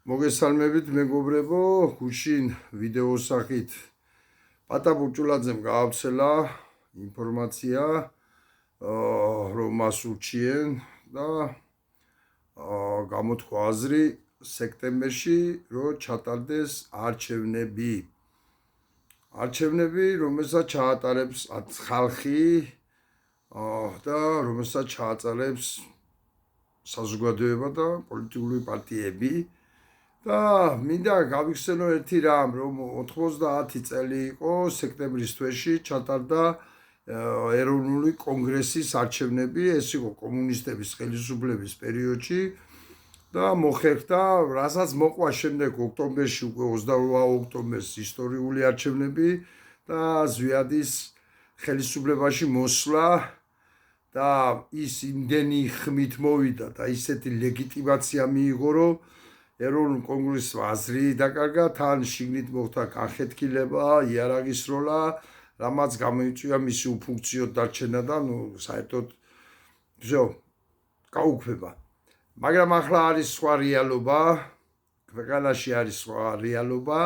მოგესალმებით მეგობრებო, გუშინ ვიდეოს სახით პატა ბურჭულაძემ გაავრცელა ინფორმაცია, რომ მას ურჩიენ და გამოთქვა აზრი სექტემბერში, რომ ჩატარდეს არჩევნები. არჩევნები, რომელსაც ჩაატარებს ხალხი და რომელსაც ჩაატარებს საზოგადოება და პოლიტიკური პარტიები. და მინდა გავიხსენო ერთი რამ, რომ 90 წელი იყო სექტემბრის თვეში ჩატარდა ეროვნული კონგრესის არჩევნები, ეს იყო კომუნისტების ხელისუფლების პერიოდში და მოხერხდა, რასაც მოყვა შემდეგ ოქტომბერში, უკვე 28 ოქტომბერს ისტორიული არჩევნები და ზვიადის ხელისუფლებაში მოსვლა და ის იმდენი ხმით მოვიდა და ისეთი ლეგიტიმაცია მიიღო, რომ ეროვნულ კონგრესმა აზრი დაკარგა, თან შიგნით მოხდა განხეთქილება, იარაღის როლა, რამაც გამოიწვია მისი უფუნქციო დარჩენა და საერთოდ გაუქმება. მაგრამ ახლა არის სხვა რეალობა, ქვეყანაში არის სხვა რეალობა,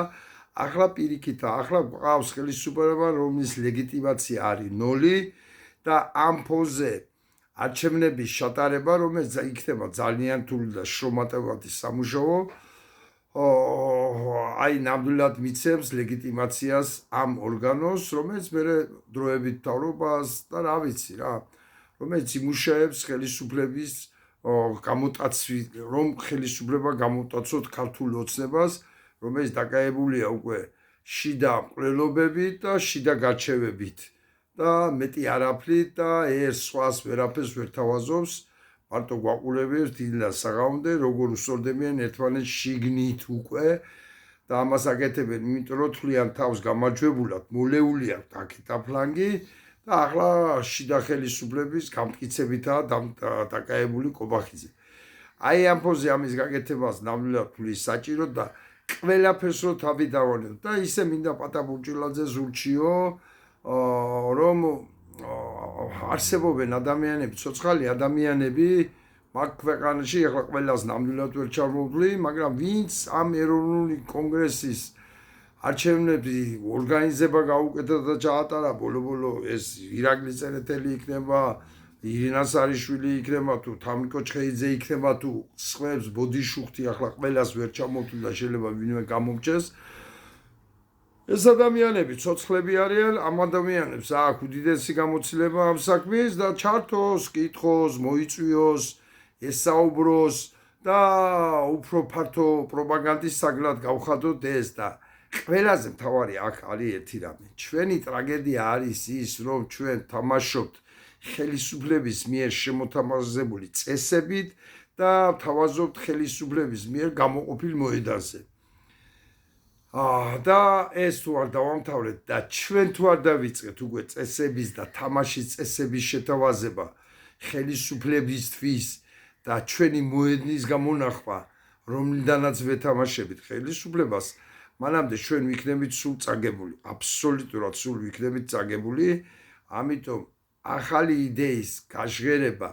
ახლა პირიქით, ახლა გვყავს ხელისუფლება, რომლის ლეგიტიმაცია არის ნოლი და ამ ფონზე არჩევნების ჩატარება, რომელიც იქნება ძალიან რთული და შრომატევადი სამუშაო, აი ნამდვილად მიცემს ლეგიტიმაციას ამ ორგანოს, რომელიც მერე დროებით მთავრობას და რა ვიცი რა, რომელიც იმუშავებს ხელისუფლების გამოტაცვით, რომ ხელისუფლება გამოტაცოთ ქართულ ოცნებას, რომელიც დაკავებულია უკვე შიდა მკვლელობებით და შიდა გაჩევებით. და მეტი არაფრით და ერთ სხვას ვერაფერს ვერ თავაზობს, მარტო გვაყურებებს დილა საღამომდე, როგორ უსწორდებიან ერთმანეთს შიგნით უკვე და ამას აკეთებენ, იმიტომ რომ თვლიან თავს გამარჯვებულად, მოლეული აქვთ აქეთა ფლანგი და ახლა შიდა ხელისუფლების გამტკიცებითაა დაკავებული კობახიძე. აი ამ ფონზე ამის გაკეთებას ნამდვილად თვლის საჭირო და ყველაფერს რო თავი დავანებთ და ისე მინდა პატა ბურჭულაძეს ურჩიო, რომ არსებობენ ადამიანები, ცოცხალი ადამიანები მაგ ქვეყანაში, ახლა ყველას ნამდვილად ვერ ჩამოვვლი, მაგრამ ვინც ამ ეროვნული კონგრესის არჩევნები ორგანიზება გაუკეთა და ჩაატარა, ბოლო ეს ირაკლი წერეთელი იქნება, ირინა სარიშვილი იქნება თუ თამიკო ჩხეიძე იქნება თუ სხვებს ბოდიშუხთი, ახლა ყველას ვერ ჩამოვთვლი და შეიძლება ვინმე გამომჩეს. ეს ადამიანები ცოცხლები არიან, ამ ადამიანებს აქვს უდიდესი გამოცდილება ამ საქმის და ჩართოს, კითხოს, მოიწვიოს, ესაუბროს და უფრო ფართო პროპაგანდის საგნად გავხადოთ ეს და ყველაზე მთავარი აქ არის ერთი რამე. ჩვენი ტრაგედია არის ის, რომ ჩვენ თამაშობთ ხელისუფლების მიერ შემოთამაშებული წესებით და თავაზობთ ხელისუფლების მიერ გამოყოფილ მოედანზე. და ეს თუ არ დავამთავრეთ და ჩვენ თუ არ დავიწყეთ უკვე წესების და თამაშის წესების შეთავაზება ხელისუფლებისთვის და ჩვენი მოედნის გამონახვა, რომლიდანაც ვეთამაშებით ხელისუფლებას, მანამდე ჩვენ ვიქნებით სულ წაგებული, აბსოლუტურად სულ ვიქნებით წაგებული, ამიტომ ახალი იდეის გაჟღერება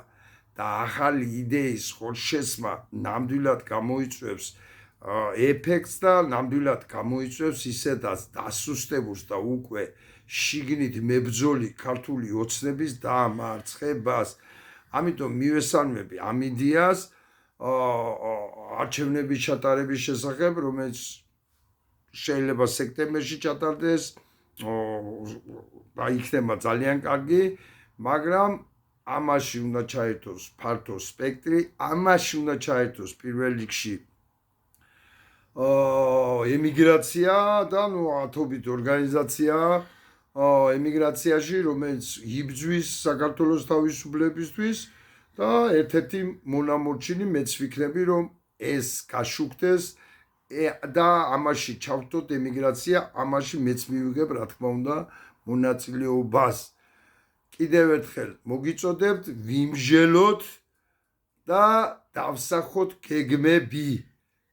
და ახალი იდეის ხორცშესმა ნამდვილად გამოიწვევს ეფექტს და ნამდვილად გამოიწვევს ისედაც დასუსტებულს და უკვე შიგნით მებრძოლი ქართული ოცნების დამარცხებას. ამიტომ მივესალმები ამ იდეას არჩევნების ჩატარების შესახებ, რომელიც შეიძლება სექტემბერში ჩატარდეს და იქნება ძალიან კარგი, მაგრამ ამაში უნდა ჩაერთოს ფართო სპექტრი, ამაში უნდა ჩაერთოს პირველ რიგში ემიგრაცია და ათობით ორგანიზაცია ემიგრაციაში, რომელიც იბრძვის საქართველოს თავისუფლებისთვის და ერთ-ერთი მონამორჩილი მეც ვიქნები, რომ ეს გაშუქდეს და ამაში ჩავთოთ ემიგრაცია, ამაში მეც მივიღებ, რა თქმა უნდა, მონაწილეობას. კიდევ ერთხელ მოგიწოდებთ, ვიმჟელოთ და დავსახოთ გეგმები.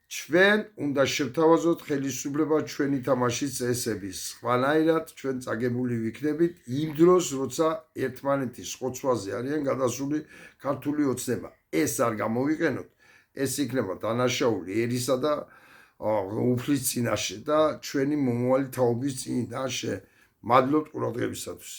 ჩვენ უნდა შევთავაზოთ ხელისუფლება ჩვენი თამაშის წესების. სხვანაირად ჩვენ წაგებული ვიქნებით იმ დროს, როცა ერთმანეთის ხოცვაზე არიან გადასული ქართული ოცნება. ეს არ გამოვიყენოთ, ეს იქნება დანაშაული ერისა და უფლის წინაშე და ჩვენი მომავალი თაობის წინაშე. მადლობთ ყურადღებისათვის.